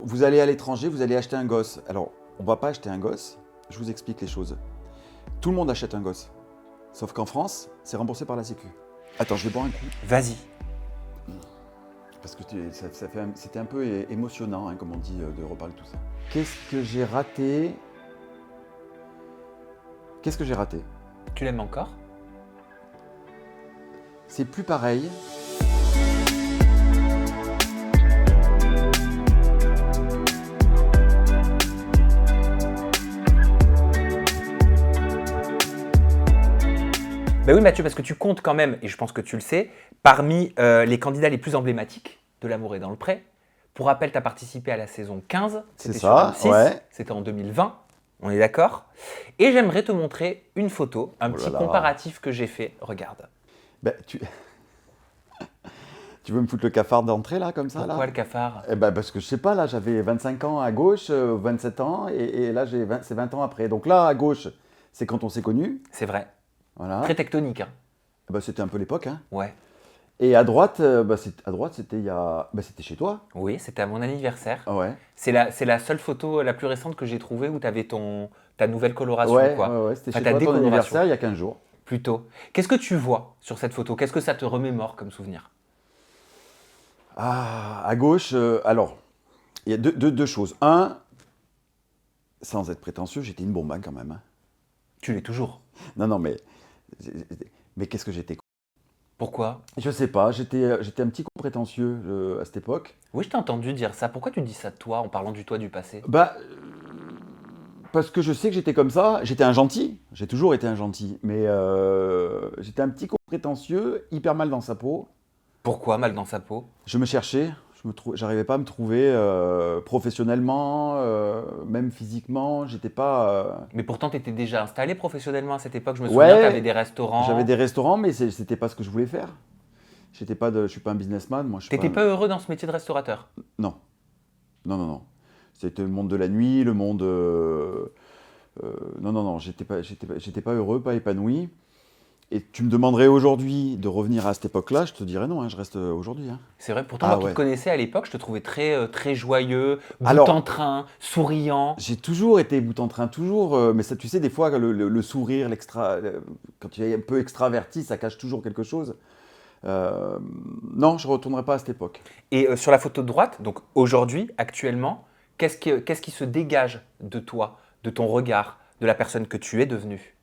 vous allez à l'étranger, vous allez acheter un gosse. Alors, on ne va pas acheter un gosse, je vous explique les choses. Tout le monde achète un gosse. Sauf qu'en France, c'est remboursé par la Sécu. Attends, je vais boire un coup. Vas-y. Parce que c'était un peu émotionnant, hein, comme on dit, de reparler de tout ça. Qu'est-ce que j'ai raté? Tu l'aimes encore? C'est plus pareil. Ben oui Mathieu, parce que tu comptes quand même, et je pense que tu le sais, parmi les candidats les plus emblématiques de L'amour est dans le pré. Pour rappel, tu as participé à la saison 15, C'est c'était ça, sur M6, ouais. c'était en 2020, on est d'accord? Et j'aimerais te montrer une photo, un Oh là petit là. comparatif que j'ai fait, regarde. Ben, tu veux me foutre le cafard d'entrée là, comme ça Pourquoi là? le cafard? Eh ben, parce que je sais pas, là j'avais 25 ans à gauche, 27 ans, et là c'est 20 ans après. Donc là, à gauche, c'est quand on s'est connus. C'est vrai, Voilà. très tectonique, hein? Eh ben, c'était un peu l'époque, hein. Ouais. Et à droite, c'était il y a... c'était chez toi. Oui, c'était à mon anniversaire. Ah ouais. C'est la seule photo la plus récente que j'ai trouvée où tu avais ta nouvelle coloration, Ouais, quoi. ouais, c'était Enfin, chez ta toi, ton décoloration. anniversaire, il y a 15 jours. Plutôt. Qu'est-ce que tu vois sur cette photo? Qu'est-ce que ça te remémore comme souvenir? Ah, à gauche, alors, il y a deux choses. Un, sans être prétentieux, j'étais une bombe hein, quand même. Hein. Tu l'es toujours. Non, mais qu'est-ce que j'étais con. Pourquoi? Je sais pas, j'étais un petit con prétentieux à cette époque. Oui, je t'ai entendu dire ça. Pourquoi tu dis ça de toi en parlant du toi du passé? Parce que je sais que j'étais comme ça, j'étais un gentil, j'ai toujours été un gentil, mais j'étais un petit con prétentieux, hyper mal dans sa peau. Pourquoi mal dans sa peau? Je me cherchais, j'arrivais pas à me trouver professionnellement, même physiquement, j'étais pas... Mais pourtant, tu étais déjà installé professionnellement à cette époque. Je me souviens, tu avais des restaurants. J'avais des restaurants, mais c'était pas ce que je voulais faire. Je suis pas un businessman, moi. T'étais pas heureux dans ce métier de restaurateur? Non. Non. C'était le monde de la nuit, le monde... Non, j'étais pas heureux, pas épanoui. Et tu me demanderais aujourd'hui de revenir à cette époque-là, je te dirais non, hein, je reste aujourd'hui. Hein. C'est vrai, pourtant, moi qui te connaissais à l'époque, je te trouvais très joyeux, en train, souriant. J'ai toujours été bout en train, toujours. Mais ça, tu sais, des fois, le sourire, quand tu es un peu extraverti, ça cache toujours quelque chose. Non, je ne retournerai pas à cette époque. Et sur la photo de droite, donc aujourd'hui, actuellement, qu'est-ce qui se dégage de toi, de ton regard, de la personne que tu es devenue?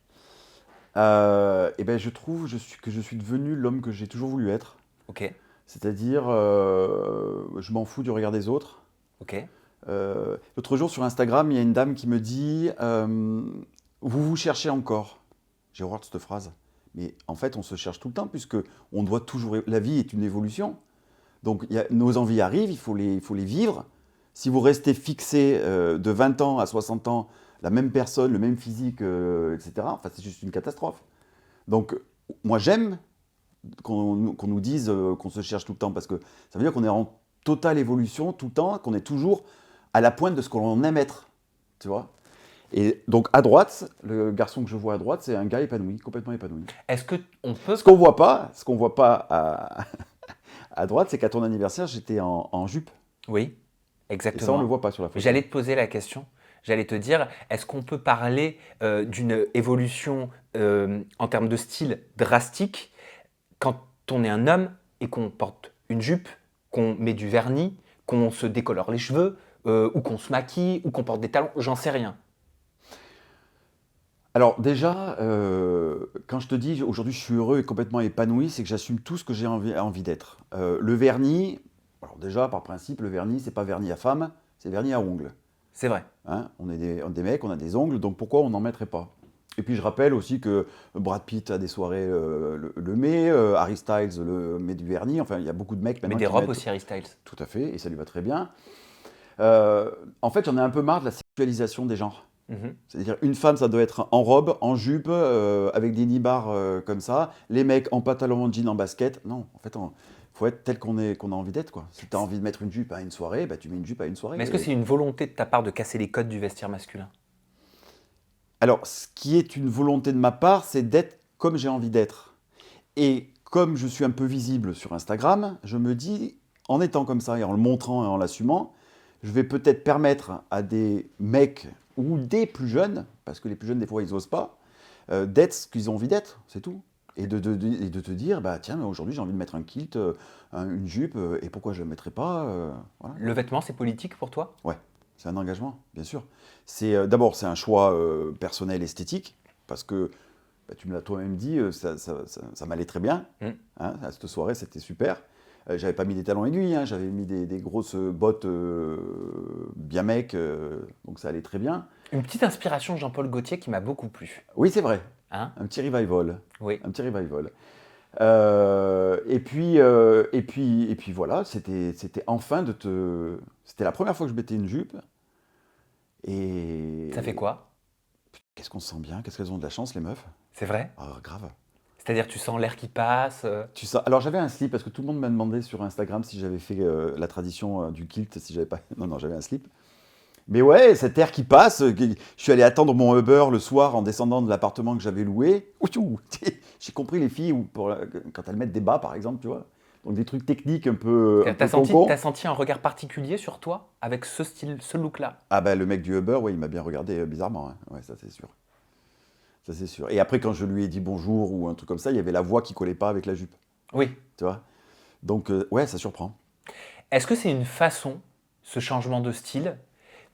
Eh ben, je trouve que je suis devenu l'homme que j'ai toujours voulu être. Ok. C'est-à-dire, je m'en fous du regard des autres. Ok. L'autre jour, sur Instagram, il y a une dame qui me dit vous cherchez encore. J'ai horreur de cette phrase. Mais en fait, on se cherche tout le temps, puisque on doit toujours... La vie est une évolution. Donc, nos envies arrivent, il faut les vivre. Si vous restez fixé de 20 ans à 60 ans, la même personne, le même physique, etc., enfin, c'est juste une catastrophe. Donc, moi, j'aime qu'on nous dise qu'on se cherche tout le temps, parce que ça veut dire qu'on est en totale évolution tout le temps, qu'on est toujours à la pointe de ce qu'on aime être, tu vois. Et donc, à droite, le garçon que je vois à droite, c'est un gars épanoui, complètement épanoui. Est-ce qu'on peut... Ce qu'on voit pas à droite, c'est qu'à ton anniversaire, j'étais en jupe. Oui, exactement. Et ça, on ne le voit pas sur la photo. J'allais te poser la question. J'allais te dire, est-ce qu'on peut parler d'une évolution en termes de style drastique quand on est un homme et qu'on porte une jupe, qu'on met du vernis, qu'on se décolore les cheveux, ou qu'on se maquille, ou qu'on porte des talons, j'en sais rien. Alors déjà, quand je te dis aujourd'hui je suis heureux et complètement épanoui, c'est que j'assume tout ce que j'ai envie d'être. Le vernis, alors déjà par principe, le vernis c'est pas vernis à femme, c'est vernis à ongles. C'est vrai. Hein, on est des mecs, on a des ongles, donc pourquoi on n'en mettrait pas? Et puis je rappelle aussi que Brad Pitt a des soirées le met, Harry Styles le met du vernis, enfin il y a beaucoup de mecs maintenant Mais des qui robes mettent... aussi, Harry Styles. Tout à fait, et ça lui va très bien. En fait, j'en ai un peu marre de la sexualisation des genres. C'est-à-dire une femme, ça doit être en robe, en jupe, avec des nibards comme ça. Les mecs en pantalon, en jean, en basket. Non, en fait, il faut être tel qu'on a envie d'être, quoi. Si tu as envie de mettre une jupe à une soirée, bah, tu mets une jupe à une soirée. Mais est-ce que c'est une volonté de ta part de casser les codes du vestiaire masculin? Alors, ce qui est une volonté de ma part, c'est d'être comme j'ai envie d'être. Et comme je suis un peu visible sur Instagram, je me dis, en étant comme ça et en le montrant et en l'assumant, je vais peut-être permettre à des mecs ou des plus jeunes, parce que les plus jeunes, des fois, ils n'osent pas, d'être ce qu'ils ont envie d'être, c'est tout. Et de te dire, bah tiens, mais aujourd'hui, j'ai envie de mettre un kilt, une jupe, et pourquoi je ne le mettrais pas voilà. Le vêtement, c'est politique pour toi? Ouais, c'est un engagement, bien sûr. D'abord, c'est un choix personnel, esthétique, parce que bah, tu me l'as toi-même dit, ça m'allait très bien. Mm. Hein, à cette soirée, c'était super. J'avais pas mis des talons aiguilles, hein, j'avais mis des grosses bottes bien mec, donc ça allait très bien. Une petite inspiration de Jean-Paul Gaultier qui m'a beaucoup plu. Oui, c'est vrai, Hein? un petit revival. Oui. Un petit revival. Et puis voilà, c'était enfin de te. C'était la première fois que je mettais une jupe. Et. Ça fait quoi? Qu'est-ce qu'on se sent bien, qu'est-ce qu'elles ont de la chance, les meufs. C'est vrai? Ah, grave. C'est-à-dire tu sens l'air qui passe. Alors j'avais un slip, parce que tout le monde m'a demandé sur Instagram si j'avais fait la tradition du kilt, si j'avais pas. Non, j'avais un slip. Mais ouais, cet air qui passe, je suis allé attendre mon Uber le soir en descendant de l'appartement que j'avais loué. Ouh, j'ai compris les filles quand elles mettent des bas, par exemple, tu vois. Donc des trucs techniques un peu concon. T'as senti un regard particulier sur toi avec ce style, ce look-là? Ah bah le mec du Uber, ouais, il m'a bien regardé bizarrement. Hein. Ouais, ça c'est sûr. Ça c'est sûr. Et après quand je lui ai dit bonjour ou un truc comme ça, il y avait la voix qui collait pas avec la jupe, Oui. tu vois. Donc ouais, ça surprend. Est-ce que c'est une façon, ce changement de style,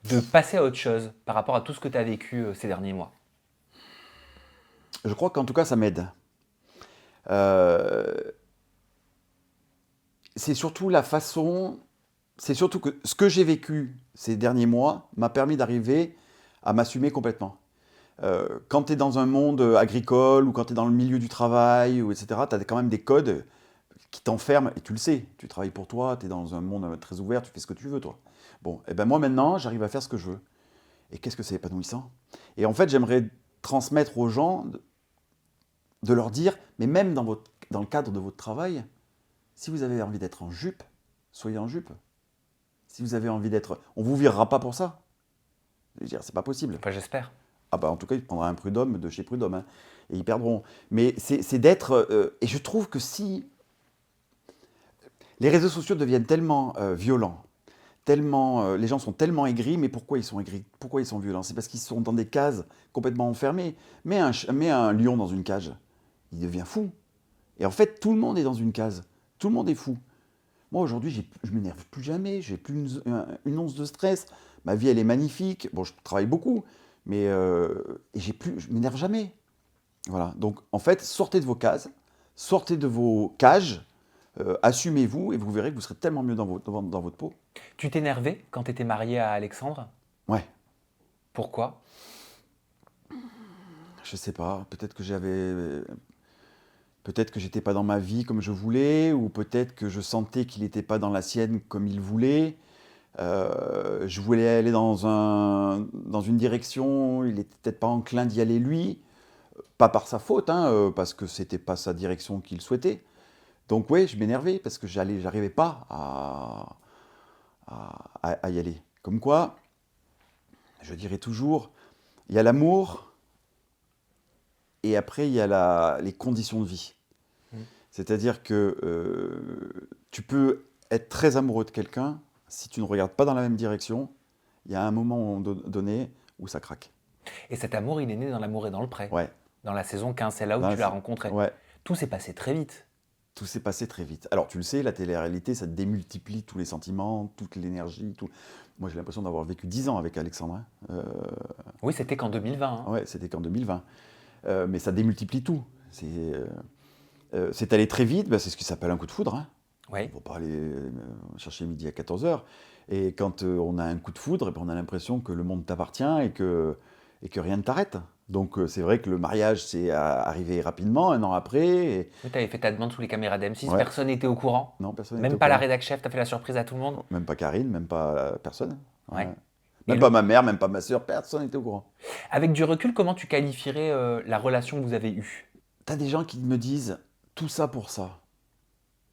de passer à autre chose par rapport à tout ce que tu as vécu ces derniers mois? Je crois qu'en tout cas ça m'aide. Euh, c'est surtout la façon, c'est surtout que ce que j'ai vécu ces derniers mois m'a permis d'arriver à m'assumer complètement. Quand tu es dans un monde agricole ou quand tu es dans le milieu du travail, ou etc., tu as quand même des codes qui t'enferment, et tu le sais, tu travailles pour toi, tu es dans un monde très ouvert, tu fais ce que tu veux, toi. Bon, et ben moi maintenant, j'arrive à faire ce que je veux. Et qu'est-ce que c'est épanouissant. Et en fait, j'aimerais transmettre aux gens, de leur dire, mais même dans le cadre de votre travail, si vous avez envie d'être en jupe, soyez en jupe. Si vous avez envie d'être... On vous virera pas pour ça. Je veux dire, c'est pas possible. Enfin, j'espère. Ah bah en tout cas, il prendra un prud'homme de chez Prud'homme, hein, et ils perdront. Mais c'est d'être... et je trouve que si les réseaux sociaux deviennent tellement violents, tellement, les gens sont tellement aigris, mais pourquoi ils sont aigris? Pourquoi ils sont violents? C'est parce qu'ils sont dans des cases complètement enfermées. Mets un lion dans une cage, il devient fou. Et en fait, tout le monde est dans une case. Tout le monde est fou. Moi, aujourd'hui, je m'énerve plus jamais, j'ai plus une once de stress. Ma vie, elle est magnifique. Bon, je travaille beaucoup, mais et je m'énerve jamais. Voilà. Donc, en fait, sortez de vos cases, sortez de vos cages, assumez-vous, et vous verrez que vous serez tellement mieux dans votre peau. Tu t'énervais quand tu étais marié à Alexandre? Ouais, Pourquoi? je sais pas. Peut-être que j'étais pas dans ma vie comme je voulais, ou peut-être que je sentais qu'il n'était pas dans la sienne comme il voulait. Je voulais aller dans une direction, il n'était peut-être pas enclin d'y aller lui, pas par sa faute, hein, parce que c'était pas sa direction qu'il souhaitait. Donc oui, je m'énervais parce que j'arrivais pas à y aller. Comme quoi, je dirais toujours, il y a l'amour et après il y a les conditions de vie. Mm. C'est-à-dire que tu peux être très amoureux de quelqu'un, si tu ne regardes pas dans la même direction, il y a un moment donné où ça craque. Et cet amour, il est né dans l'amour et dans le pré. Ouais. Dans la saison 15, c'est là où Dans tu la l'as sa- rencontré. Ouais. Tout s'est passé très vite. Tout s'est passé très vite. Alors tu le sais, la télé-réalité, ça démultiplie tous les sentiments, toute l'énergie. Moi j'ai l'impression d'avoir vécu 10 ans avec Alexandre. Hein. Oui, c'était qu'en 2020. Hein. Ouais, c'était qu'en 2020. Mais ça démultiplie tout. C'est allé très vite, bah, c'est ce qui s'appelle un coup de foudre. Hein. Oui. On ne va pas aller chercher midi à 14h. Et quand on a un coup de foudre, eh ben, on a l'impression que le monde t'appartient et que rien ne t'arrête. Donc c'est vrai que le mariage c'est arrivé rapidement, un an après. Et... Oui, tu avais fait ta demande sous les caméras d'M6, Ouais. personne n'était au courant. Non, personne Même n'était au pas la courant. rédac chef, tu as fait la surprise à tout le monde. Même pas Karine, même pas personne. Ouais. Même Et pas ma mère, même pas ma soeur, personne n'était au courant. Avec du recul, comment tu qualifierais la relation que vous avez eue? T'as des gens qui me disent tout ça pour ça.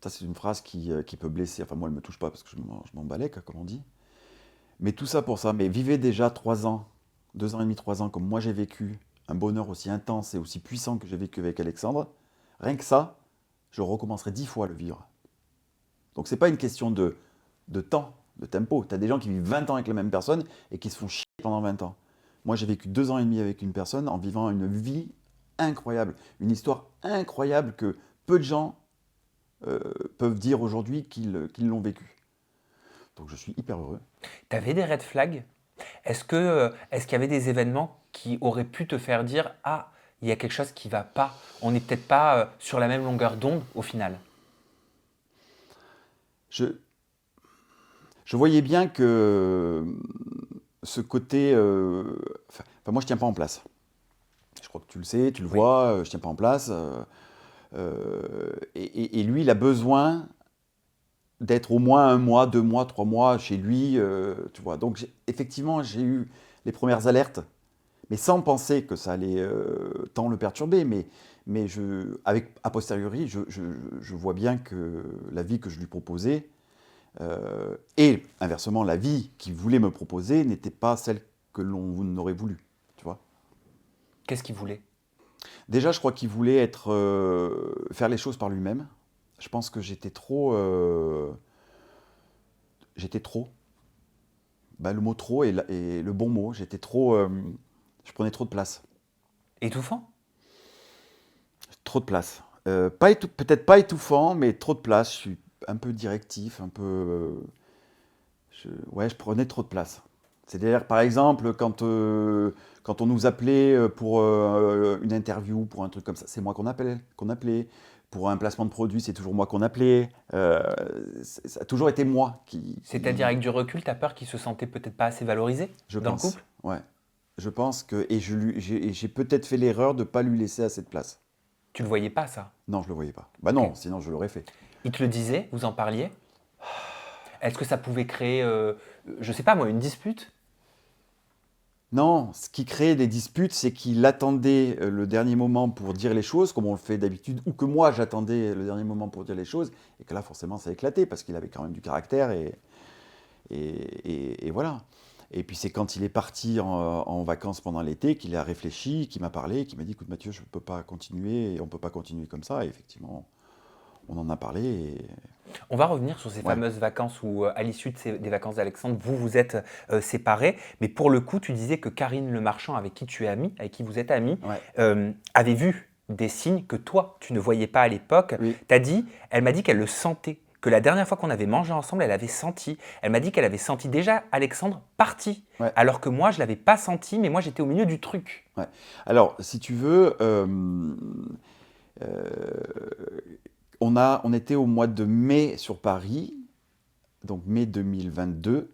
Ça, c'est une phrase qui peut blesser. Enfin, moi, elle me touche pas parce que je m'en balèque, comme on dit. Mais tout ça pour ça. Mais vivez déjà 3 ans, 2 ans et demi, 3 ans, comme moi j'ai vécu, un bonheur aussi intense et aussi puissant que j'ai vécu avec Alexandre. Rien que ça, je recommencerai 10 fois à le vivre. Donc, c'est pas une question de temps, de tempo. Tu as des gens qui vivent 20 ans avec la même personne et qui se font chier pendant 20 ans. Moi, j'ai vécu 2 ans et demi avec une personne en vivant une vie incroyable, une histoire incroyable que peu de gens peuvent dire aujourd'hui qu'ils l'ont vécu. Donc je suis hyper heureux. Tu avais des red flags? Est-ce qu'il y avait des événements qui auraient pu te faire dire ah, il y a quelque chose qui va pas, on n'est peut-être pas sur la même longueur d'onde au final? Je, je voyais bien que ce côté... moi, je tiens pas en place. Je crois que tu le sais, tu le vois, je tiens pas en place. Et lui, il a besoin d'être au moins 1 mois, 2 mois, 3 mois chez lui, tu vois. Donc, effectivement, j'ai eu les premières alertes, mais sans penser que ça allait tant le perturber. Mais a posteriori, je vois bien que la vie que je lui proposais, et inversement, la vie qu'il voulait me proposer n'était pas celle que l'on aurait voulu, tu vois. Qu'est-ce qu'il voulait? Déjà, je crois qu'il voulait faire les choses par lui-même. Je pense que j'étais trop... le mot trop est le bon mot. J'étais trop... je prenais trop de place. Étouffant? Trop de place. Peut-être pas étouffant, mais trop de place. Je suis un peu directif, un peu... je prenais trop de place. C'est-à-dire, par exemple, quand on nous appelait pour une interview, pour un truc comme ça, c'est moi qu'on appelait. Pour un placement de produit, c'est toujours moi qu'on appelait. Ça a toujours été moi qui... C'est-à-dire, avec du recul, tu as peur qu'il se sentait peut-être pas assez valorisé dans le couple? Ouais. Je pense que... Et j'ai peut-être fait l'erreur de ne pas lui laisser assez de place. Tu le voyais pas, ça? Non, je le voyais pas. Bah non, Ok. sinon je l'aurais fait. Il te le disait? Vous en parliez? Est-ce que ça pouvait créer, je sais pas moi, une dispute? Non, ce qui créait des disputes, c'est qu'il attendait le dernier moment pour dire les choses, comme on le fait d'habitude, ou que moi j'attendais le dernier moment pour dire les choses, et que là forcément ça éclatait, parce qu'il avait quand même du caractère, et voilà. Et puis c'est quand il est parti en vacances pendant l'été qu'il a réfléchi, qu'il m'a parlé, qu'il m'a dit, écoute Mathieu, je ne peux pas continuer, et on ne peut pas continuer comme ça, et effectivement, on en a parlé, et... On va revenir sur ces fameuses vacances où, à l'issue des vacances d'Alexandre, vous vous êtes séparés. Mais pour le coup, tu disais que Karine Le Marchand, avec qui tu es ami, avec qui vous êtes ami, avait vu des signes que toi, tu ne voyais pas à l'époque. Oui. Elle m'a dit qu'elle le sentait, que la dernière fois qu'on avait mangé ensemble, elle avait senti. Elle m'a dit qu'elle avait senti déjà Alexandre parti, alors que moi, je ne l'avais pas senti, mais moi, j'étais au milieu du truc. Ouais. Alors, si tu veux... on était au mois de mai sur Paris, donc mai 2022,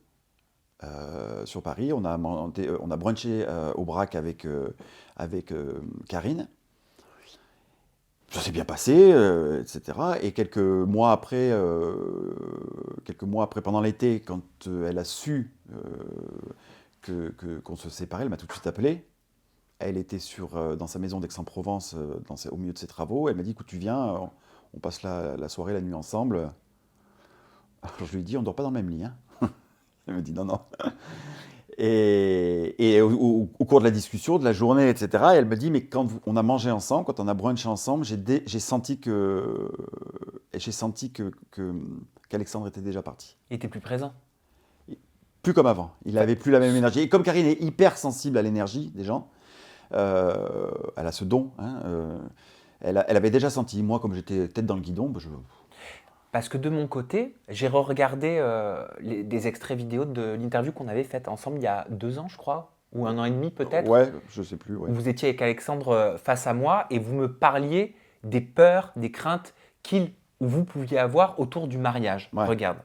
sur Paris. On a brunché au Brac avec Karine. Ça s'est bien passé, etc. Et quelques mois après, pendant l'été, quand elle a su qu'on se séparait, elle m'a tout de suite appelé. Elle était dans sa maison d'Aix-en-Provence, au milieu de ses travaux. Elle m'a dit, écoute, tu viens, on passe la soirée, la nuit ensemble. Alors je lui ai dit, on ne dort pas dans le même lit. Hein. Elle me dit, non, non. Et au cours de la discussion, de la journée, etc., elle me dit, mais quand on a mangé ensemble, quand on a brunché ensemble, j'ai senti qu'Alexandre était déjà parti. Il était plus présent. Plus comme avant. Il n'avait plus la même énergie. Et comme Karine est hyper sensible à l'énergie des gens, elle a ce don. Hein, elle avait déjà senti. Moi, comme j'étais tête dans le guidon, Parce que de mon côté, j'ai re-regardé des extraits vidéo de l'interview qu'on avait faite ensemble il y a 2 ans, je crois, ou 1 an et demi peut-être. Ouais, je sais plus. Ouais. Vous étiez avec Alexandre face à moi et vous me parliez des peurs, des craintes qu'il ou vous pouviez avoir autour du mariage. Ouais. Regarde.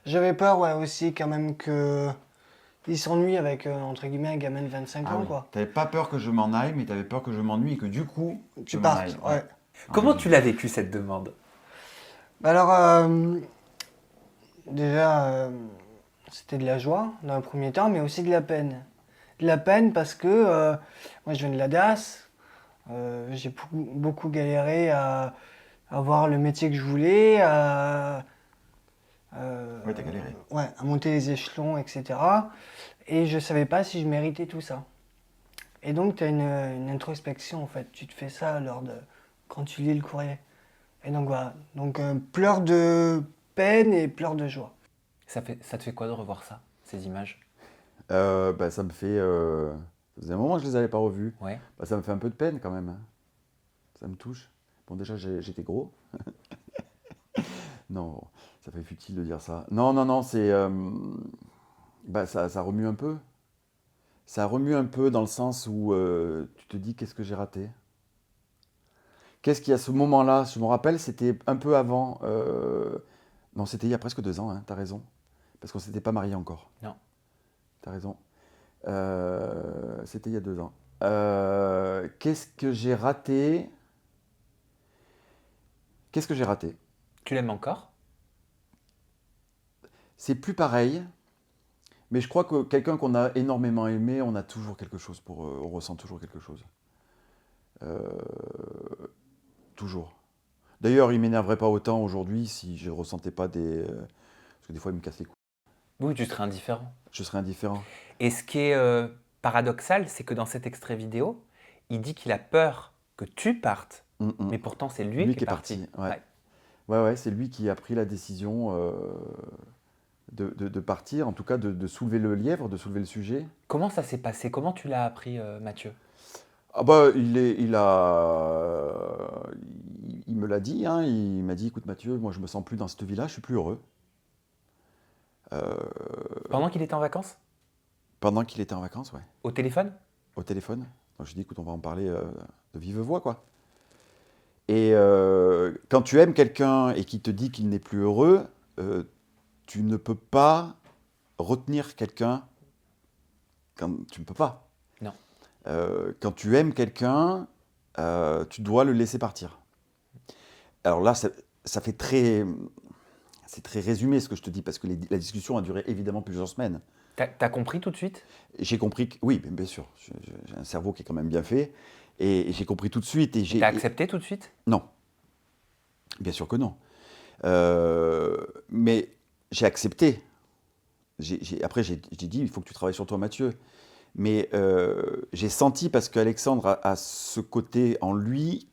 J'avais peur, aussi, quand même, qu'il s'ennuie avec, entre guillemets, un gamin de 25 ans, quoi. T'avais pas peur que je m'en aille, mais t'avais peur que je m'ennuie et que du coup, Tu je m'en partes, aille. ouais. Comment tu l'as vécu cette demande? Bah alors, déjà, c'était de la joie dans un premier temps, mais aussi de la peine. De la peine parce que moi, je viens de la DAS. J'ai beaucoup galéré à avoir le métier que je voulais, Ouais, t'as galéré. Ouais, à monter les échelons, etc. Et je savais pas si je méritais tout ça. Et donc, tu as une introspection, en fait. Tu te fais ça quand tu lis le courrier. Et donc, voilà. Donc, pleurs de peine et pleurs de joie. Ça te fait quoi de revoir ça, ces images? Ça me fait... ça faisait un moment que je les avais pas revus. Ouais. Ça me fait un peu de peine quand même, hein. Ça me touche. Bon, déjà, j'étais gros. Non, ça fait futile de dire ça. Non, non, non, c'est... ça remue un peu. Ça remue un peu dans le sens où tu te dis, qu'est-ce que j'ai raté? Qu'est-ce qu'il y a ce moment-là? Je me rappelle, c'était un peu avant... Non, c'était il y a presque 2 ans, hein, t'as raison. Parce qu'on s'était pas mariés encore. Non. T'as raison. C'était il y a 2 ans. Qu'est-ce que j'ai raté? Qu'est-ce que j'ai raté? Tu l'aimes encore? C'est plus pareil, mais je crois que quelqu'un qu'on a énormément aimé, on a toujours quelque chose on ressent toujours quelque chose. Euh, Toujours. D'ailleurs, il m'énerverait pas autant aujourd'hui si je ressentais pas des... parce que des fois, il me casse les couilles. Oui, tu serais indifférent. Je serais indifférent. Et ce qui est paradoxal, c'est que dans cet extrait vidéo, il dit qu'il a peur que tu partes, mais pourtant c'est lui qui est parti. Ouais. Ouais, c'est lui qui a pris la décision de partir, en tout cas de soulever le lièvre, de soulever le sujet. Comment ça s'est passé? Comment tu l'as appris, Mathieu? Ah bah, il me l'a dit, hein, il m'a dit, écoute Mathieu, moi je me sens plus dans cette vie-là, je suis plus heureux. Pendant qu'il était en vacances? Pendant qu'il était en vacances, ouais, Au téléphone? au téléphone. Donc je dis, écoute, on va en parler de vive voix, quoi. Et quand tu aimes quelqu'un et qu'il te dit qu'il n'est plus heureux, tu ne peux pas retenir quelqu'un quand tu ne peux pas. Non. Quand tu aimes quelqu'un, tu dois le laisser partir. Alors là, ça fait très... C'est très résumé ce que je te dis, parce que la discussion a duré évidemment plusieurs semaines. T'as compris tout de suite? Et j'ai compris que... Oui, bien sûr, j'ai un cerveau qui est quand même bien fait, et j'ai compris tout de suite. T'as accepté tout de suite? Non, bien sûr que non. Mais j'ai accepté. Après, j'ai dit, il faut que tu travailles sur toi, Mathieu. Mais j'ai senti, parce qu'Alexandre a ce côté en lui,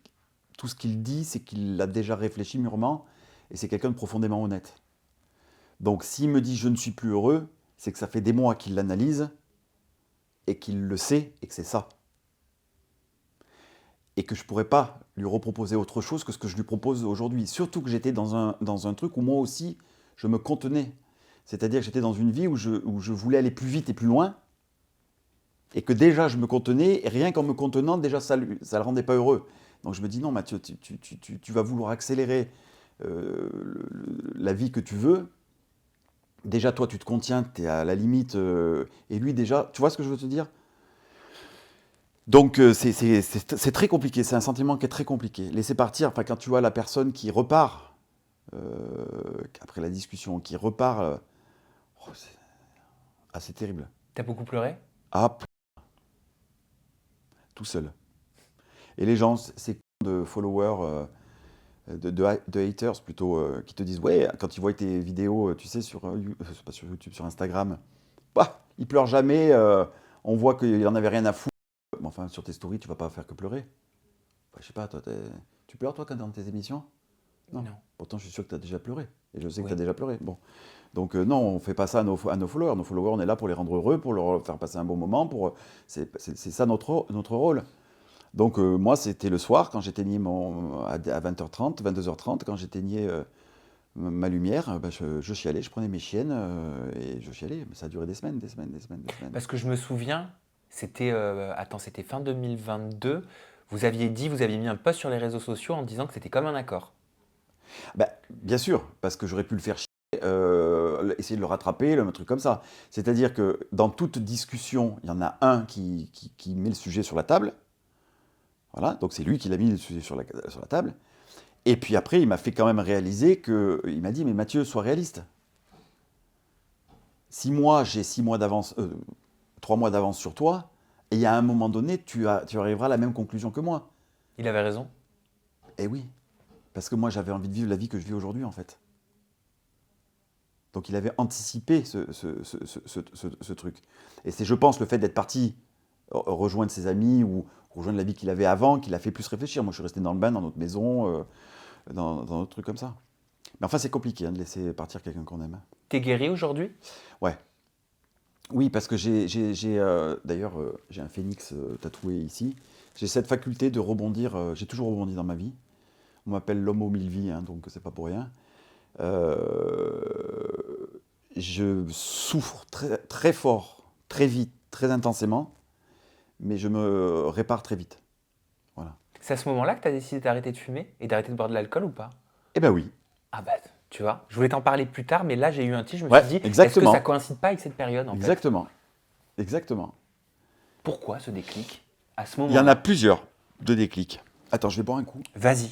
tout ce qu'il dit, c'est qu'il l'a déjà réfléchi mûrement, et c'est quelqu'un de profondément honnête. Donc s'il me dit je ne suis plus heureux, c'est que ça fait des mois qu'il l'analyse, et qu'il le sait, et que c'est ça. Et que je ne pourrais pas lui reproposer autre chose que ce que je lui propose aujourd'hui. Surtout que j'étais dans un truc où moi aussi, je me contenais. C'est-à-dire que j'étais dans une vie où je voulais aller plus vite et plus loin, et que déjà je me contenais, et rien qu'en me contenant, déjà ça ne le rendait pas heureux. Donc je me dis non Mathieu, tu vas vouloir accélérer la vie que tu veux. Déjà toi tu te contiens, tu es à la limite, et lui déjà, tu vois ce que je veux te dire? Donc c'est très compliqué, c'est un sentiment qui est très compliqué. Laisser partir, enfin quand tu vois la personne qui repart, après la discussion, qui repart, c'est assez terrible. T'as beaucoup pleuré? Ah, tout seul. Et les gens, c'est de followers, de haters plutôt, qui te disent, ouais, quand ils voient tes vidéos, tu sais, pas sur YouTube, sur Instagram, bah, ils pleurent jamais, on voit qu'il en avait rien à foutre. Mais enfin, sur tes stories, tu vas pas faire que pleurer. Enfin, je sais pas, toi, tu pleures, toi, quand dans tes émissions? Non. Pourtant, je suis sûr que tu as déjà pleuré. Et je sais que tu as déjà pleuré. Bon. Donc, non, on ne fait pas ça à nos followers. Nos followers, on est là pour les rendre heureux, pour leur faire passer un bon moment. C'est ça notre rôle. Donc, moi, c'était le soir, quand j'éteignais à 20h30, 22h30, quand j'éteignais ma lumière, je chialais, je prenais mes chiennes et je chialais. Ça a duré des semaines. Parce que je me souviens, c'était fin 2022, vous aviez mis un post sur les réseaux sociaux en disant que c'était comme un accord. Bien sûr, parce que j'aurais pu le faire chier, essayer de le rattraper, un truc comme ça. C'est-à-dire que dans toute discussion, il y en a un qui met le sujet sur la table. Voilà, donc c'est lui qui l'a mis le sujet sur la table. Et puis après, il m'a fait quand même réaliser il m'a dit, mais Mathieu, sois réaliste. Si moi, j'ai 6 mois d'avance, 3 mois d'avance sur toi, et à un moment donné, tu arriveras à la même conclusion que moi. Il avait raison. Eh oui, parce que moi, j'avais envie de vivre la vie que je vis aujourd'hui, en fait. Donc il avait anticipé ce truc. Et c'est, je pense, le fait d'être parti rejoindre ses amis ou rejoindre la vie qu'il avait avant, qui l'a fait plus réfléchir. Moi, je suis resté dans le bain, dans notre maison, dans notre truc comme ça. Mais enfin, c'est compliqué de laisser partir quelqu'un qu'on aime. T'es guéri aujourd'hui? Ouais. Oui, parce que d'ailleurs, j'ai un phénix tatoué ici. J'ai cette faculté de rebondir. J'ai toujours rebondi dans ma vie. On m'appelle l'homme aux mille vies, hein, donc c'est pas pour rien. Euh, je souffre très, très fort, très vite, très intensément, mais je me répare très vite. Voilà. C'est à ce moment-là que tu as décidé d'arrêter de fumer et d'arrêter de boire de l'alcool ou pas? Eh ben oui. Ah bah, tu vois, je voulais t'en parler plus tard, mais là j'ai eu un tilt, je me Ouais, suis dit, est-ce que exactement. ça coïncide pas avec cette période en fait? Exactement. Exactement. Pourquoi ce déclic à ce Il y en moment-là? a plusieurs de déclics. Attends, je vais boire un coup. Vas-y.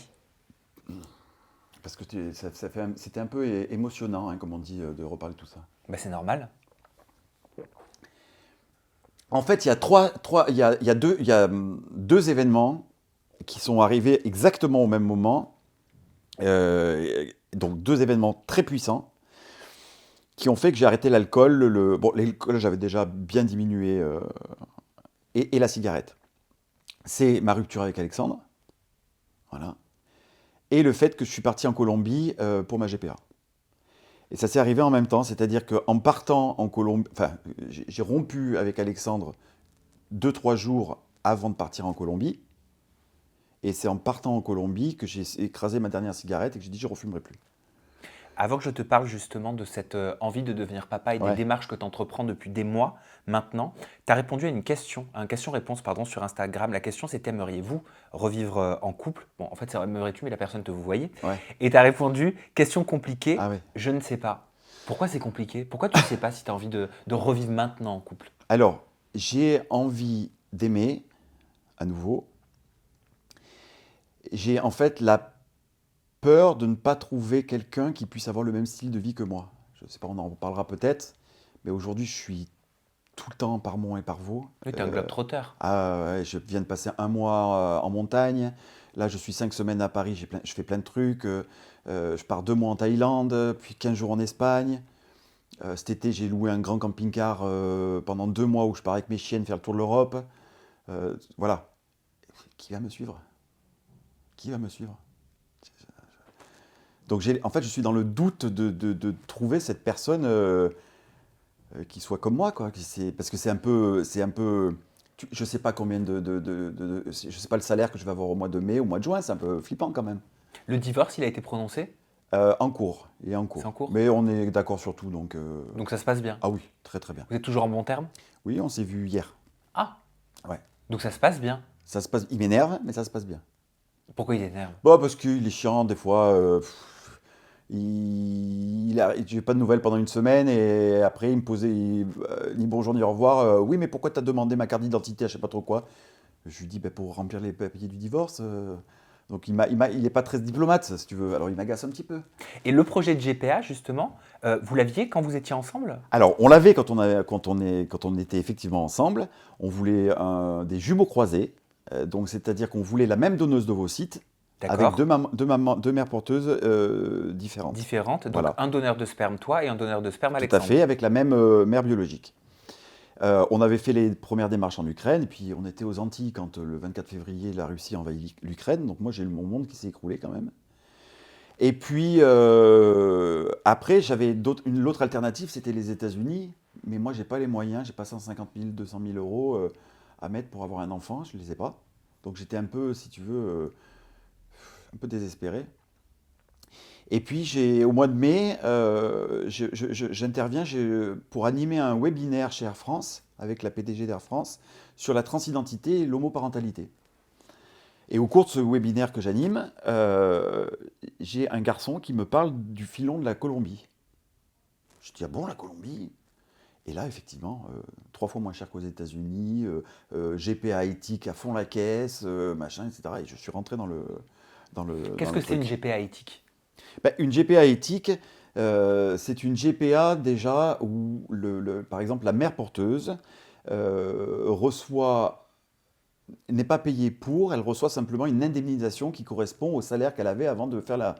Parce que c'était un peu émotionnant, hein, comme on dit, de reparler de tout ça. Bah c'est normal. En fait, il y a deux événements qui sont arrivés exactement au même moment. Donc deux événements très puissants qui ont fait que j'ai arrêté l'alcool. Bon, l'alcool, j'avais déjà bien diminué, et la cigarette. C'est ma rupture avec Alexandre. Voilà. Et le fait que je suis parti en Colombie pour ma GPA. Et ça s'est arrivé en même temps, c'est-à-dire qu'en partant en Colombie, enfin, j'ai rompu avec Alexandre 2-3 jours avant de partir en Colombie. Et c'est en partant en Colombie que j'ai écrasé ma dernière cigarette et que j'ai dit je ne refumerai plus. Avant que je te parle justement de cette envie de devenir papa et des Ouais. démarches que tu entreprends depuis des mois maintenant, tu as répondu à une question, à un question-réponse sur Instagram. La question c'est aimeriez-vous revivre en couple? Bon, en fait, c'est aimerais-tu, mais la personne te vous voyez. Ouais. Et tu as répondu, question compliquée, Ah ouais. je ne sais pas. Pourquoi c'est compliqué? Pourquoi tu ne sais pas si tu as envie de revivre maintenant en couple? Alors, j'ai envie d'aimer à nouveau. J'ai en fait la peur de ne pas trouver quelqu'un qui puisse avoir le même style de vie que moi. Je ne sais pas, on en reparlera peut-être, mais aujourd'hui je suis tout le temps par Mont et par Vaux. Oui, tu es un globe-trotter. Ouais, je viens de passer un mois en montagne. Là, je suis 5 semaines à Paris, je fais plein de trucs. Je pars 2 mois en Thaïlande, puis 15 jours en Espagne. Cet été, j'ai loué un grand camping-car pendant 2 mois où je pars avec mes chiennes faire le tour de l'Europe. Voilà. Qui va me suivre? Qui va me suivre? Donc, en fait, je suis dans le doute de trouver cette personne qui soit comme moi, quoi. Parce que c'est un peu, je sais pas combien je sais pas le salaire que je vais avoir au mois de mai, au mois de juin. C'est un peu flippant quand même. Le divorce, il a été prononcé? En cours, il est en cours. C'est en cours? Mais on est d'accord sur tout, donc. Donc ça se passe bien. Ah oui, très très bien. Vous êtes toujours en bon terme? Oui, on s'est vu hier. Ah, Ouais. donc ça se passe bien. Ça se passe. Il m'énerve, mais ça se passe bien. Pourquoi il énerve? Bon, parce qu'il est chiant des fois. J'ai pas de nouvelles pendant une semaine et après il me posait ni bonjour ni au revoir. Oui, mais pourquoi t'as demandé ma carte d'identité à je sais pas trop quoi? Je lui dis pour remplir les papiers du divorce. Donc il est pas très diplomate, si tu veux. Alors il m'agace un petit peu. Et le projet de GPA, justement, vous l'aviez quand vous étiez ensemble? Alors on l'avait quand on était effectivement ensemble. On voulait des jumeaux croisés. Donc c'est-à-dire qu'on voulait la même donneuse d'ovocytes. Avec D'accord. deux mères porteuses différentes. Différentes. Donc Voilà. un donneur de sperme, toi, et un donneur de sperme, Tout à Alexandre. fait, avec la même mère biologique. On avait fait les premières démarches en Ukraine, et puis on était aux Antilles quand le 24 février, la Russie envahit l'Ukraine. Donc moi, j'ai eu mon monde qui s'est écroulé quand même. Et puis après, j'avais l'autre alternative, c'était les États-Unis. Mais moi, j'ai pas les moyens, j'ai pas 150 000, 200 000 euros à mettre pour avoir un enfant, je ne les ai pas. Donc j'étais un peu, si tu veux, un peu désespéré. Et puis, au mois de mai, j'interviens pour animer un webinaire chez Air France, avec la PDG d'Air France, sur la transidentité et l'homoparentalité. Et au cours de ce webinaire que j'anime, j'ai un garçon qui me parle du filon de la Colombie. Je dis, ah bon, la Colombie? Et là, effectivement, 3 fois moins cher qu'aux États-Unis, GPA éthique à fond la caisse, machin, etc. Et je suis rentré dans le Qu'est-ce que c'est une GPA éthique? Une GPA éthique, c'est une GPA déjà où, par exemple, la mère porteuse n'est pas payée pour, elle reçoit simplement une indemnisation qui correspond au salaire qu'elle avait avant de faire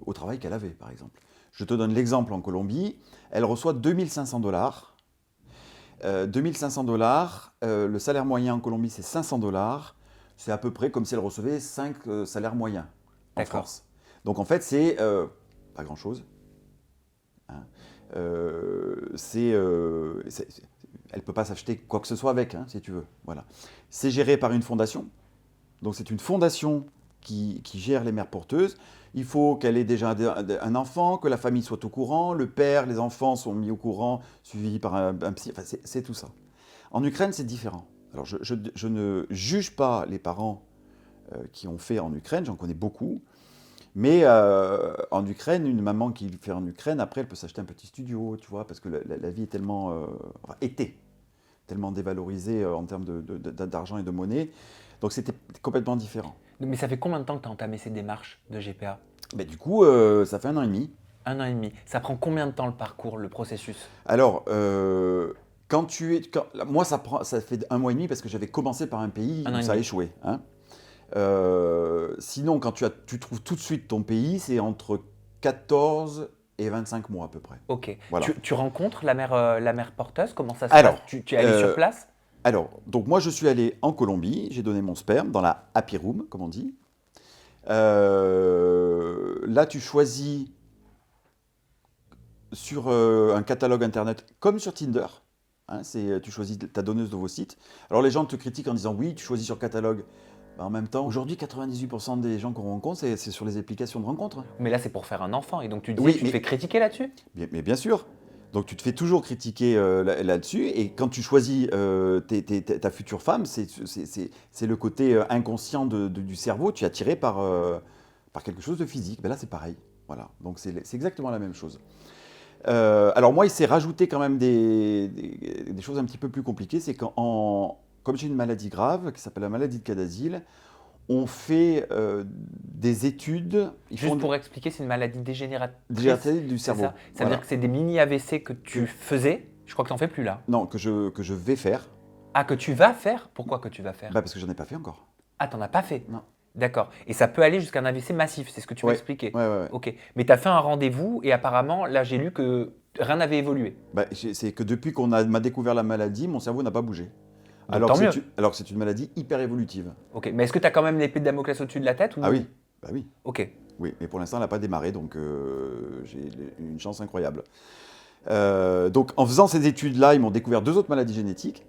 au travail qu'elle avait, par exemple. Je te donne l'exemple en Colombie, elle reçoit 2500 $. 2500 $, le salaire moyen en Colombie c'est $500, c'est à peu près comme si elle recevait 5 salaires moyens en D'accord. France. Donc en fait, c'est pas grand-chose. Hein. Elle ne peut pas s'acheter quoi que ce soit avec, hein, si tu veux. Voilà. C'est géré par une fondation. Donc c'est une fondation qui gère les mères porteuses. Il faut qu'elle ait déjà un enfant, que la famille soit au courant, le père, les enfants sont mis au courant, suivis par un psy. Enfin, c'est tout ça. En Ukraine, c'est différent. Alors je ne juge pas les parents qui ont fait en Ukraine, j'en connais beaucoup. Mais en Ukraine, une maman qui fait en Ukraine, après, elle peut s'acheter un petit studio, tu vois, parce que la vie est tellement, était tellement dévalorisée en termes d'argent et de monnaie. Donc c'était complètement différent. Mais ça fait combien de temps que tu as entamé ces démarches de GPA? Mais du coup, ça fait 1 an et demi. 1 an et demi. Ça prend combien de temps le parcours, le processus? Alors, moi, ça fait 1 mois et demi parce que j'avais commencé par un pays Un an où et ça a demi. échoué. Hein. Sinon, quand tu trouves tout de suite ton pays, c'est entre 14 et 25 mois à peu près. Ok. Voilà. Tu rencontres la mère porteuse? Comment ça se Alors, passe? Tu es allé sur place? Alors, donc moi je suis allé en Colombie, j'ai donné mon sperme dans la happy room, comme on dit. Là, tu choisis sur un catalogue internet comme sur Tinder. Hein, tu choisis ta donneuse d'ovocytes. Alors les gens te critiquent en disant oui, tu choisis sur catalogue. Bah, en même temps, aujourd'hui, 98% des gens qu'on rencontre, c'est sur les applications de rencontres. Mais là, c'est pour faire un enfant. Et donc, tu Oui, tu te mais- fais critiquer là-dessus? Mais bien sûr. Donc tu te fais toujours critiquer là-dessus. Et quand tu choisis ta future femme, c'est le côté inconscient du cerveau. Tu es attiré par quelque chose de physique. Ben là, c'est pareil. Voilà. Donc c'est exactement la même chose. Alors moi, il s'est rajouté quand même des choses un petit peu plus compliquées. C'est comme j'ai une maladie grave qui s'appelle la maladie de Cadazil, on fait des études. Juste pour expliquer, c'est une maladie dégénératrice. Dégénérative du C'est cerveau. ça. Ça veut Voilà. dire que c'est des mini AVC que tu faisais. Je crois que tu n'en fais plus là. Non, que je vais faire. Ah, que tu vas faire? Pourquoi que tu vas faire? Bah, parce que j'en ai pas fait encore. Ah, t'en as pas fait? Non. D'accord. Et ça peut aller jusqu'à un AVC massif, c'est ce que tu m'as Ouais. expliqué. Ouais. Ok. Mais tu as fait un rendez-vous et apparemment, là, j'ai lu que rien n'avait évolué. Bah, c'est que depuis m'a découvert la maladie, mon cerveau n'a pas bougé. Donc, Alors tant que mieux. alors que c'est une maladie hyper évolutive. Ok. Mais est-ce que tu as quand même l'épée de Damoclès au-dessus de la tête ou... Ah oui, bah oui. Ok. Oui, mais pour l'instant, elle n'a pas démarré, donc j'ai une chance incroyable. Donc, en faisant ces études-là, ils m'ont découvert 2 autres maladies génétiques.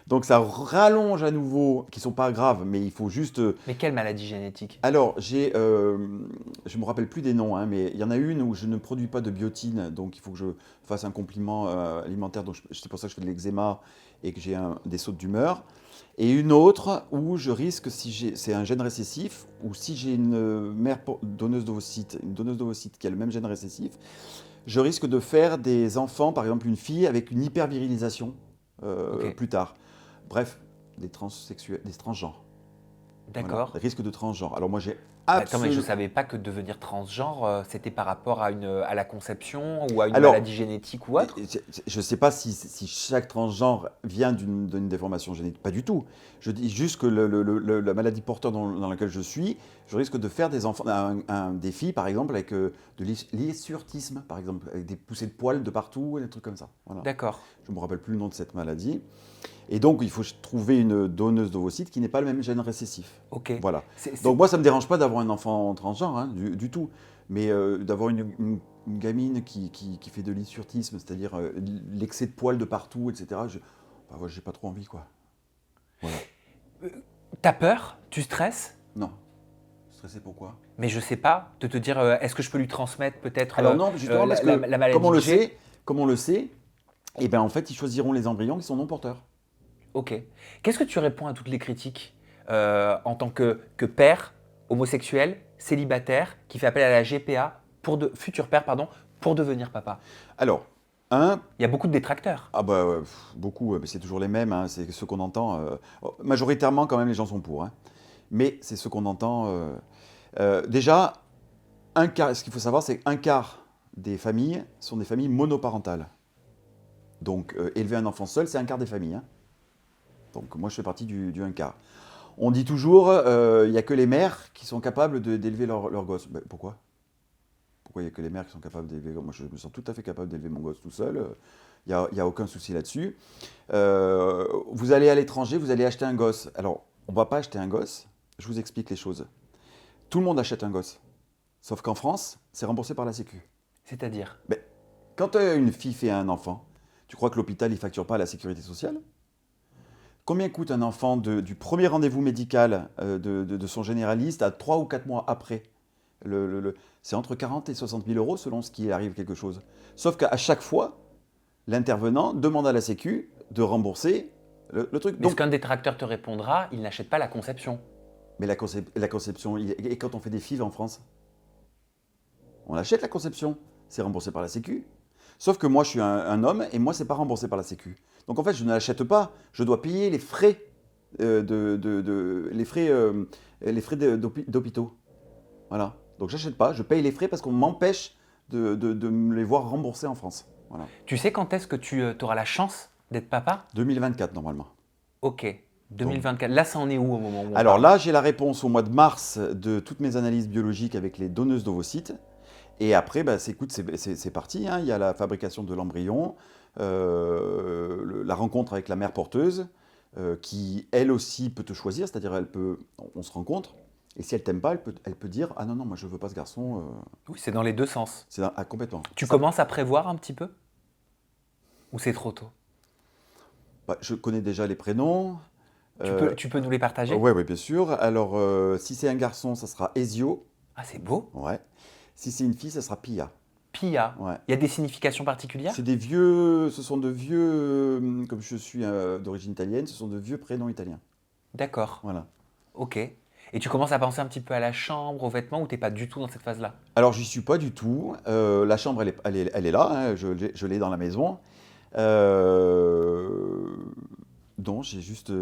Donc, ça rallonge à nouveau, qui ne sont pas graves, mais il faut juste. Mais quelle maladie génétique? Alors, je ne me rappelle plus des noms, hein, mais il y en a une où je ne produis pas de biotine, donc il faut que je fasse un complément alimentaire. Donc, c'est pour ça que je fais de l'eczéma et que j'ai des sautes d'humeur. Et une autre où je risque, c'est un gène récessif, ou si j'ai une mère donneuse d'ovocytes qui a le même gène récessif, je risque de faire des enfants, par exemple une fille avec une hypervirilisation Ok. plus tard. Bref, des transgenres. D'accord. Voilà, risque de transgenre. Alors moi j'ai Attends, mais je absolument... ne savais pas que devenir transgenre, c'était par rapport à la conception ou à une Alors, maladie génétique ou autre? Je ne sais pas si chaque transgenre vient d'une déformation génétique, pas du tout. Je dis juste que la maladie porteur dans laquelle je suis, je risque de faire des enfants, des filles par exemple avec de l'hirsutisme, par exemple, avec des poussées de poils de partout, des trucs comme ça. Voilà. D'accord. Je ne me rappelle plus le nom de cette maladie. Et donc il faut trouver une donneuse d'ovocytes qui n'ait pas le même gène récessif. Ok. Voilà. C'est- Donc moi, ça ne me dérange pas d'avoir un enfant transgenre, hein, du tout. Mais d'avoir une gamine qui fait de l'hirsutisme, c'est-à-dire l'excès de poils de partout, etc., moi, j'ai pas trop envie, quoi. Voilà. T'as peur? Tu stresses? Non. Stressé pourquoi? Mais je sais pas, de te dire, est-ce que je peux lui transmettre peut-être Alors non, justement, parce que la maladie comme on le que j'ai? sait, eh ben, en fait, ils choisiront les embryons qui sont non porteurs. Ok. Qu'est-ce que tu réponds à toutes les critiques en tant que père, homosexuel, célibataire, qui fait appel à la GPA, futur père, pardon, pour devenir papa? Alors, Il y a beaucoup de détracteurs. ah bah beaucoup, mais c'est toujours les mêmes, hein, c'est ce qu'on entend. Majoritairement, quand même, les gens sont pour, hein. Mais c'est ce qu'on entend. Déjà, ce qu'il faut savoir, c'est qu'un quart des familles sont des familles monoparentales. Donc, élever un enfant seul, c'est un quart des familles, hein. Donc, moi, je fais partie du un quart. On dit toujours, il n'y a que les mères qui sont capables d'élever leur gosse. Ben, pourquoi? Pourquoi il n'y a que les mères qui sont capables d'élever? Moi, je me sens tout à fait capable d'élever mon gosse tout seul. Il n'y a aucun souci là-dessus. Vous allez à l'étranger, vous allez acheter un gosse. Alors, on ne va pas acheter un gosse. Je vous explique les choses. Tout le monde achète un gosse. Sauf qu'en France, c'est remboursé par la Sécu. C'est-à-dire? Mais quand une fille fait un enfant, tu crois que l'hôpital ne facture pas à la sécurité sociale? Combien coûte un enfant du premier rendez-vous médical de son généraliste à 3 ou 4 mois après? C'est entre 40 et 60 000 euros selon ce qui arrive quelque chose. Sauf qu'à chaque fois, l'intervenant demande à la Sécu de rembourser le truc. Mais ce qu'un détracteur te répondra, il n'achète pas la conception. Mais la conception, et quand on fait des FIV en France, on achète la conception, c'est remboursé par la Sécu. Sauf que moi, je suis un homme et moi, c'est pas remboursé par la Sécu. Donc en fait, je ne l'achète pas, je dois payer les frais d'hôpitaux. Voilà. Donc j'achète pas, je paye les frais parce qu'on m'empêche de me les voir remboursés en France. Voilà. Tu sais quand est-ce que tu auras la chance d'être papa? 2024 normalement. Ok, 2024. Là, ça en est où au moment où on Alors parle? là, j'ai la réponse au mois de mars de toutes mes analyses biologiques avec les donneuses d'ovocytes. Et après, bah, c'est parti, hein. Il y a la fabrication de l'embryon, la rencontre avec la mère porteuse, qui elle aussi peut te choisir, c'est-à-dire on se rencontre, et si elle t'aime pas, elle peut dire ah non non, moi je veux pas ce garçon. Oui, c'est dans les deux sens. Complètement. Tu commences à prévoir un petit peu? Ou c'est trop tôt? Bah, je connais déjà les prénoms. Tu peux nous les partager? Ouais, bien sûr. Alors si c'est un garçon, ça sera Ezio. Ah, c'est beau. Ouais. Si c'est une fille, ça sera Pia. Pia. Ouais. Il y a des significations particulières? Ce sont de vieux, comme je suis d'origine italienne, ce sont de vieux prénoms italiens. D'accord. Voilà. Ok. Et tu commences à penser un petit peu à la chambre, aux vêtements, ou t'es pas du tout dans cette phase-là? Alors, j'y suis pas du tout. La chambre, elle est là, hein, je l'ai dans la maison. Non, j'ai juste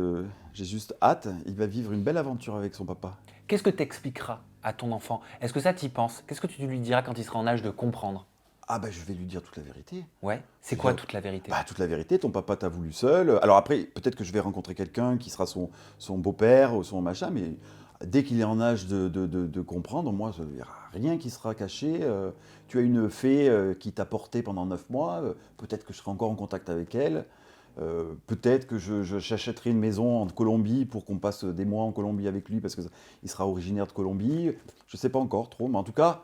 hâte. Il va vivre une belle aventure avec son papa. Qu'est-ce que tu expliqueras à ton enfant? Est-ce que ça t'y penses? Qu'est-ce que tu lui diras quand il sera en âge de comprendre? Ah bah, je vais lui dire toute la vérité. Ouais. C'est Je quoi vais- toute la vérité? Bah, toute la vérité, ton papa t'a voulu seul. Alors après, peut-être que je vais rencontrer quelqu'un qui sera son beau-père ou son machin, mais dès qu'il est en âge de comprendre, moi, il n'y aura rien qui sera caché. Tu as une fée qui t'a porté pendant 9 mois, peut-être que je serai encore en contact avec elle. Peut-être que j'achèterai une maison en Colombie pour qu'on passe des mois en Colombie avec lui parce qu'il sera originaire de Colombie. Je ne sais pas encore trop, mais en tout cas,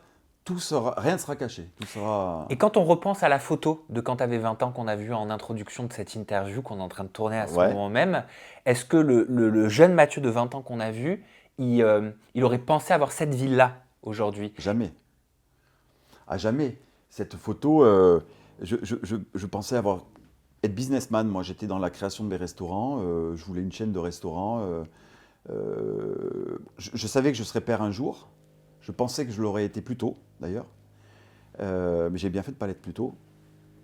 rien ne sera caché. Tout sera... Et quand on repense à la photo de quand tu avais 20 ans qu'on a vue en introduction de cette interview qu'on est en train de tourner à ce Ouais. moment même, est-ce que le jeune Mathieu de 20 ans qu'on a vu, il aurait pensé avoir cette vie-là aujourd'hui? Jamais. À jamais. Cette photo, je pensais être businessman. Moi, j'étais dans la création de mes restaurants. Je voulais une chaîne de restaurants. Je savais que je serais père un jour. Je pensais que je l'aurais été plus tôt, d'ailleurs. Mais j'ai bien fait de ne pas l'être plus tôt.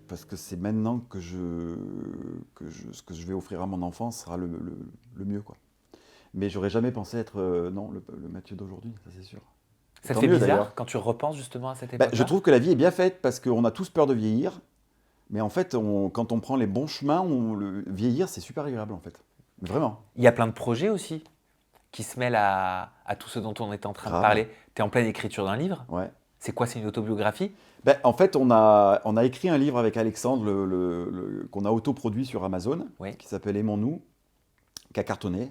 Parce que c'est maintenant que ce que je vais offrir à mon enfant sera le mieux, quoi. Mais j'aurais jamais pensé être non, le Mathieu d'aujourd'hui, ça c'est sûr. Ça te Tant fait mieux, bizarre d'ailleurs. quand tu repenses justement à cette Bah, époque-là? je trouve que la vie est bien faite parce qu'on a tous peur de vieillir. Mais en fait, quand on prend les bons chemins, vieillir, c'est super agréable en fait. Vraiment. Il y a plein de projets aussi qui se mêlent à tout ce dont on est en train de Grave. parler. Tu es en pleine écriture d'un livre. Ouais. C'est quoi? C'est une autobiographie? Ben, en fait, on a écrit un livre avec Alexandre qu'on a autoproduit sur Amazon, Oui. qui s'appelle Aimons-nous, qui a cartonné.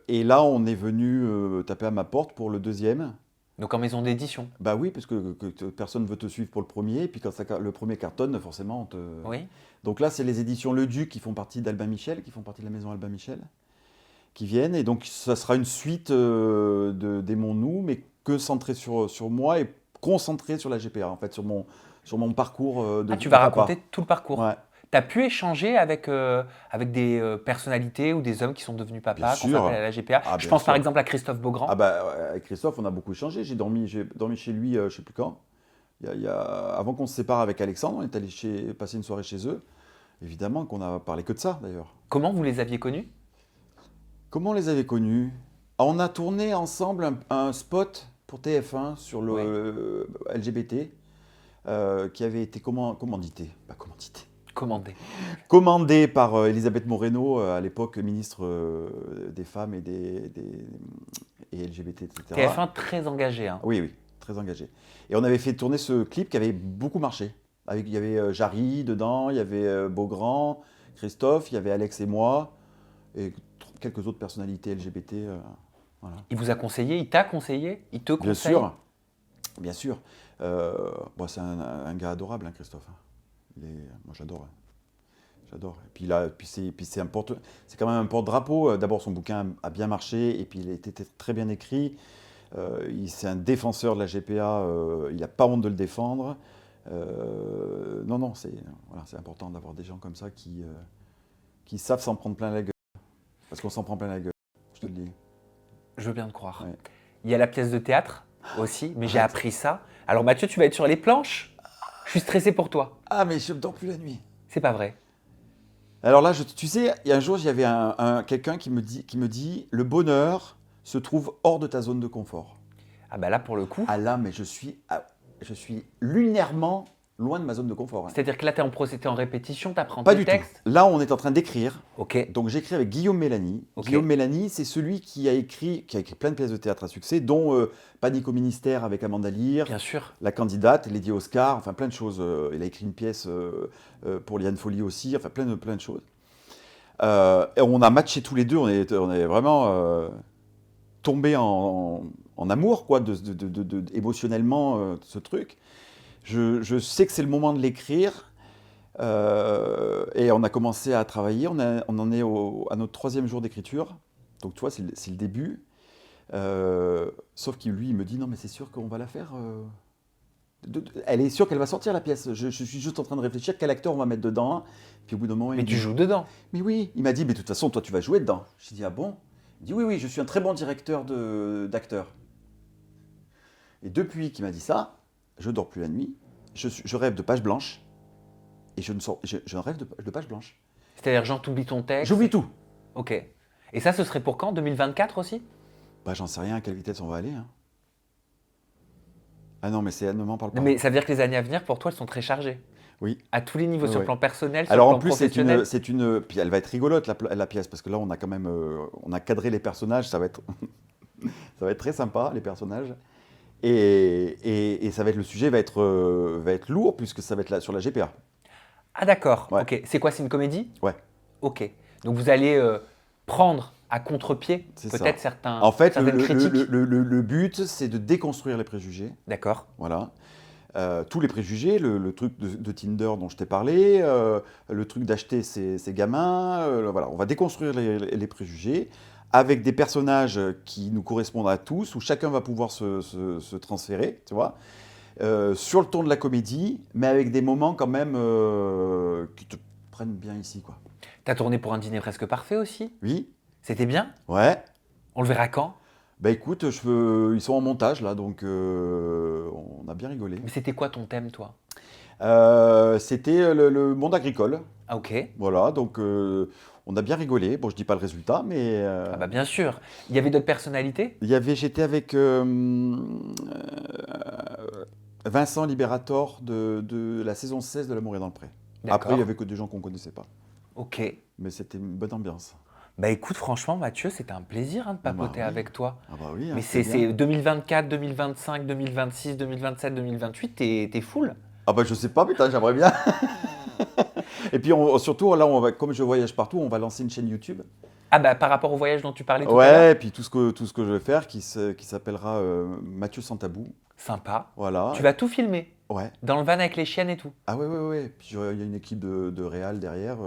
Et là, on est venu taper à ma porte pour le deuxième. Donc en maison d'édition. Bah oui, parce que personne ne veut te suivre pour le premier, et puis quand le premier cartonne, forcément, on te... Oui. Donc là, c'est les éditions Le Duc qui font partie d'Albin Michel, qui font partie de la maison Albin Michel, qui viennent. Et donc, ça sera une suite d'Aimons-nous, mais que centrée sur moi et concentrée sur la GPA, en fait, sur mon parcours Tu vas de papa. raconter tout le parcours. Ouais. Tu as pu échanger avec des personnalités ou des hommes qui sont devenus Bien papas, qu'on sûr. s'appelle à la GPA. Ah, Je bien pense sûr. par exemple à Christophe Beaugrand. Ah bah, avec Christophe, on a beaucoup échangé. J'ai dormi chez lui, je sais plus quand. Avant qu'on se sépare avec Alexandre, on est allé passer une soirée chez eux. Évidemment qu'on a parlé que de ça, d'ailleurs. Comment vous les aviez connus? Comment on les avait connus? Ah, on a tourné ensemble un spot pour TF1 sur le LGBT qui avait été commandité. Commandé. Commandé par Elisabeth Moreno, à l'époque ministre des femmes et et LGBT, etc. TF1 très engagé. Hein. Oui, très engagé. Et on avait fait tourner ce clip qui avait beaucoup marché. Il y avait Jarry dedans, il y avait Beaugrand, Christophe, il y avait Alex et moi, et quelques autres personnalités LGBT. Voilà. Il vous a conseillé, il t'a conseillé, il te conseille? Bien sûr, bien sûr. Bon, c'est un gars adorable, hein, Christophe. Moi, j'adore. Hein. J'adore. Et puis là, c'est quand même un porte-drapeau. D'abord, son bouquin a bien marché, et puis il était très bien écrit. C'est un défenseur de la GPA. Il n'a pas honte de le défendre. Non, c'est important d'avoir des gens comme ça qui savent s'en prendre plein la gueule. Parce qu'on s'en prend plein la gueule. Je te le dis. Je veux bien te croire. Ouais. Il y a la pièce de théâtre aussi, mais j'ai appris ça. Alors Mathieu, tu vas être sur les planches. Je suis stressé pour toi. Ah, mais je ne dors plus la nuit. C'est pas vrai. Alors là, tu sais, il y a un jour, il y avait quelqu'un qui me dit, le bonheur se trouve hors de ta zone de confort. Ah bah là, pour le coup, Ah là, mais je suis lunairement loin de ma zone de confort. Hein. c'est-à-dire que là, t'es en répétition, t'apprends Pas tes du textes. tout. Là, on est en train d'écrire. Ok. Donc j'écris avec Guillaume Mélanie. Ok. Guillaume Mélanie, c'est celui qui a écrit plein de pièces de théâtre à succès, dont Panique au ministère avec Amanda Lear, Bien sûr. La candidate, Lady Oscar, enfin plein de choses. Il a écrit une pièce pour Liane Folly aussi, enfin plein de choses. Et on a matché tous les deux, on est vraiment tombés en amour, quoi, émotionnellement, ce truc. Je sais que c'est le moment de l'écrire. Et on a commencé à travailler, on en est à notre 3e jour d'écriture, donc tu vois, c'est le début. Sauf que lui, il me dit, non mais c'est sûr qu'on va la faire. Elle est sûre qu'elle va sortir la pièce, je suis juste en train de réfléchir quel acteur on va mettre dedans. Puis au bout d'un moment, il Mais me tu dit, joues dedans. mais oui, il m'a dit, mais de toute façon, toi tu vas jouer dedans. J'ai dit, ah bon? Il dit, oui, je suis un très bon directeur d'acteurs. Et depuis qu'il m'a dit ça, je dors plus la nuit, je rêve de pages blanches. Et je rêve de pages blanches. C'est-à-dire, genre, t'oublies ton texte. J'oublie tout. Ok. Et ça, ce serait pour quand? 2024 aussi? Bah, j'en sais rien à quelle vitesse on va aller. Hein. Ah non, mais ne m'en parle pas. Non, mais ça veut dire que les années à venir, pour toi, elles sont très chargées. Oui. À tous les niveaux, Ouais, sur le ouais. plan personnel, sur Alors le en plan plus, professionnel. puis elle va être rigolote la pièce, parce que là, on a quand même, on a cadré les personnages, ça va être, ça va être très sympa, les personnages. Et ça va être, le sujet va être lourd, puisque ça va être sur la GPA. Ah d'accord, Ouais. ok. C'est quoi, c'est une comédie? Ouais. Ok. Donc vous allez prendre à contre-pied C'est peut-être ça. certains, En fait, certaines critiques. le but, c'est de déconstruire les préjugés. D'accord. Voilà. Tous les préjugés, le truc de Tinder dont je t'ai parlé, le truc d'acheter ses gamins, voilà, on va déconstruire les préjugés avec des personnages qui nous correspondent à tous, où chacun va pouvoir se transférer, tu vois, sur le ton de la comédie, mais avec des moments quand même qui te prennent bien ici, quoi. T'as tourné pour Un dîner presque parfait aussi? Oui, C'était bien? ouais. On le verra quand? Bah écoute, ils sont en montage là, donc on a bien rigolé. Mais c'était quoi ton thème, toi? C'était le monde agricole. Ah ok. Voilà, donc on a bien rigolé. Bon, je dis pas le résultat, mais Ah bah bien sûr. Il y avait d'autres personnalités? j'étais avec Vincent Liberator de la saison 16 de L'amour est dans le pré. D'accord. Après, il y avait que des gens qu'on connaissait pas, Ok. mais c'était une bonne ambiance. Bah écoute, franchement, Mathieu, c'était un plaisir de papoter oui. avec toi. Ah bah oui, hein, Mais c'était c'est bien. 2024, 2025, 2026, 2027, 2028, t'es full. Ah bah je sais pas, putain, j'aimerais bien. Et puis surtout là, comme je voyage partout, on va lancer une chaîne YouTube. Ah bah par rapport au voyage dont tu parlais tout à Ouais, l'heure. et puis tout ce que je vais faire qui s'appellera Mathieu sans tabou. Sympa. Voilà. Tu vas tout filmer, Ouais. dans le van avec les chiennes et tout. Ah ouais. Puis il y a une équipe de réal derrière.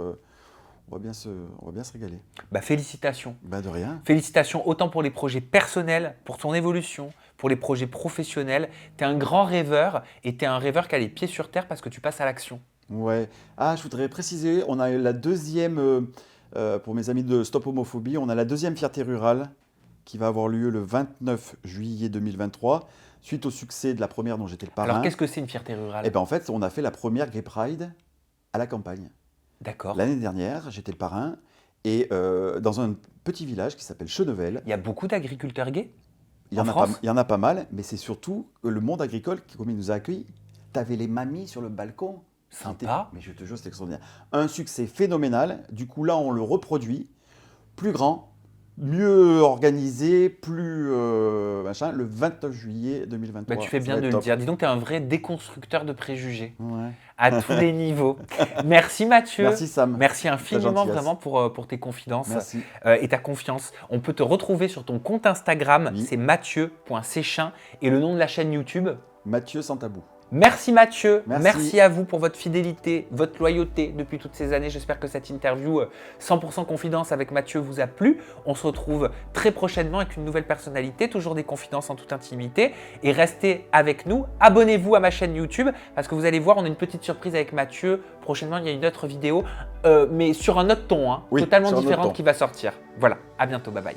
On va bien se régaler. Bah félicitations. Bah de rien. Félicitations autant pour les projets personnels, pour ton évolution, pour les projets professionnels. T'es un grand rêveur et t'es un rêveur qui a les pieds sur terre parce que tu passes à l'action. Ouais. Ah, je voudrais préciser, on a la deuxième, pour mes amis de Stop Homophobie, on a la deuxième fierté rurale qui va avoir lieu le 29 juillet 2023, suite au succès de la première dont j'étais le parrain. Alors qu'est-ce que c'est une fierté rurale? Eh ben en fait, on a fait la première Gay Pride à la campagne. D'accord. L'année dernière, j'étais le parrain, et dans un petit village qui s'appelle Chenevel. Il y a beaucoup d'agriculteurs gays Il y en en a France? pas, il y en a pas mal, mais c'est surtout le monde agricole qui, comme il nous a accueillis. T'avais les mamies sur le balcon. Sympa. Mais je te jure, c'est extraordinaire. Un succès phénoménal. Du coup, là, on le reproduit, plus grand, mieux organisé, plus machin, le 29 juillet 2023. Bah, tu fais Ça bien va de être le top. dire. Dis donc, tu es un vrai déconstructeur de préjugés Ouais. à tous les niveaux. Merci Mathieu. Merci Sam. Merci infiniment gentillesse. vraiment pour tes confidences Merci. et ta confiance. On peut te retrouver sur ton compte Instagram, Oui. c'est mathieu.séchin et le nom de la chaîne YouTube. Mathieu sans tabou. Merci Mathieu, Merci. à vous pour votre fidélité, votre loyauté depuis toutes ces années. J'espère que cette interview 100% confidence avec Mathieu vous a plu. On se retrouve très prochainement avec une nouvelle personnalité, toujours des confidences en toute intimité. Et restez avec nous, abonnez-vous à ma chaîne YouTube parce que vous allez voir, on a une petite surprise avec Mathieu. Prochainement, il y a une autre vidéo, mais sur un autre ton, Oui, totalement sur un autre différente ton. qui va sortir. Voilà, à bientôt, bye bye.